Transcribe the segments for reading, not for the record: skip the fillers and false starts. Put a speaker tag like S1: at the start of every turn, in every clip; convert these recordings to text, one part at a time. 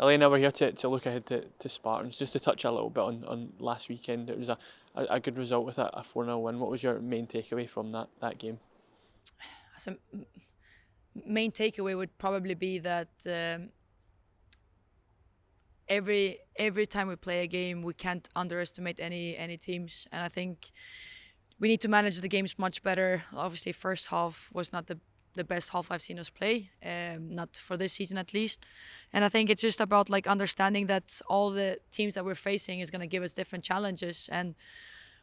S1: Elena, we're here to look ahead to Spartans. Just to touch a little bit on last weekend, it was a good result with a 4-0 win. What was your main takeaway from that game?
S2: So, main takeaway would probably be that every time we play a game, we can't underestimate any teams, and I think we need to manage the games much better. Obviously, first half was not the best half I've seen us play, not for this season at least. And I think it's just about like understanding that all the teams that we're facing is going to give us different challenges. And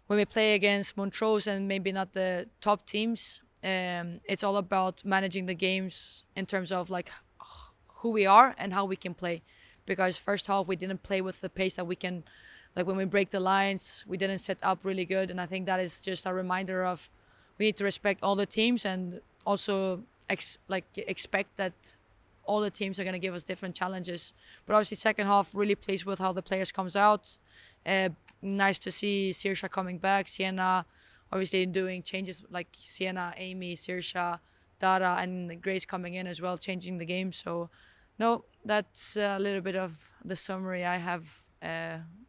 S2: when we play against Montrose and maybe not the top teams, it's all about managing the games in terms of like who we are and how we can play. Because first half we didn't play with the pace that we can, like when we break the lines, we didn't set up really good. And I think that is just a reminder of we need to respect all the teams and also expect that all the teams are going to give us different challenges. But obviously second half, really pleased with how the players comes out. Nice to see Saoirse coming back, Sienna obviously doing changes like Sienna, Amy, Saoirse, Dara and Grace coming in as well, changing the game. So no, that's a little bit of the summary I have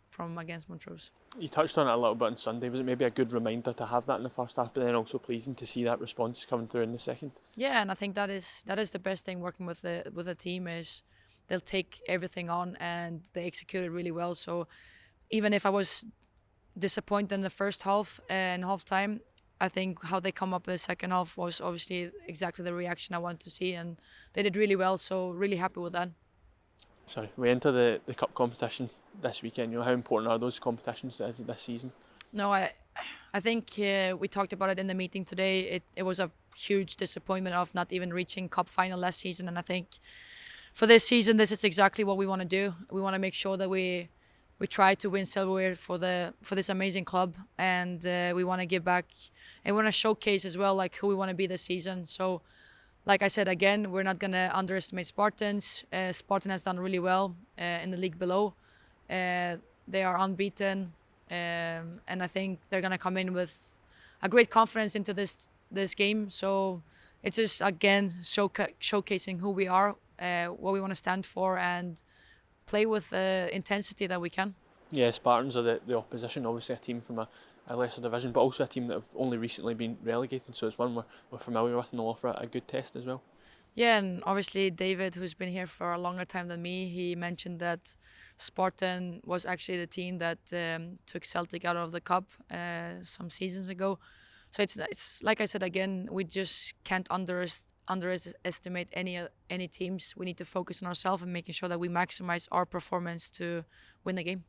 S2: from against Montrose.
S1: You touched on it a little bit on Sunday. Was it maybe a good reminder to have that in the first half, but then also pleasing to see that response coming through in the second?
S2: Yeah, and I think that is the best thing working with the team is they'll take everything on and they execute it really well. So even if I was disappointed in the first half and half time, I think how they come up in the second half was obviously exactly the reaction I wanted to see, and they did really well. So really happy with that.
S1: Sorry, we enter the cup competition this weekend. How important are those competitions this season?
S2: No, I think we talked about it in the meeting today. It was a huge disappointment of not even reaching cup final last season, and I think for this season, this is exactly what we want to do. We want to make sure that we try to win silverware for this amazing club, and we want to give back and we want to showcase as well like who we want to be this season. So like I said, again, we're not going to underestimate Spartans. Spartan has done really well in the league below. They are unbeaten, and I think they're going to come in with a great confidence into this game. So it's just, again, showcasing who we are, what we want to stand for, and play with the intensity that we can.
S1: Yeah, Spartans are the opposition, obviously a team from a lesser division, but also a team that have only recently been relegated, so it's one we're familiar with and will offer a good test as well.
S2: Yeah, and obviously David, who's been here for a longer time than me, he mentioned that Spartan was actually the team that took Celtic out of the cup some seasons ago. So it's like I said again, we just can't underestimate any teams. We need to focus on ourselves and making sure that we maximize our performance to win the game.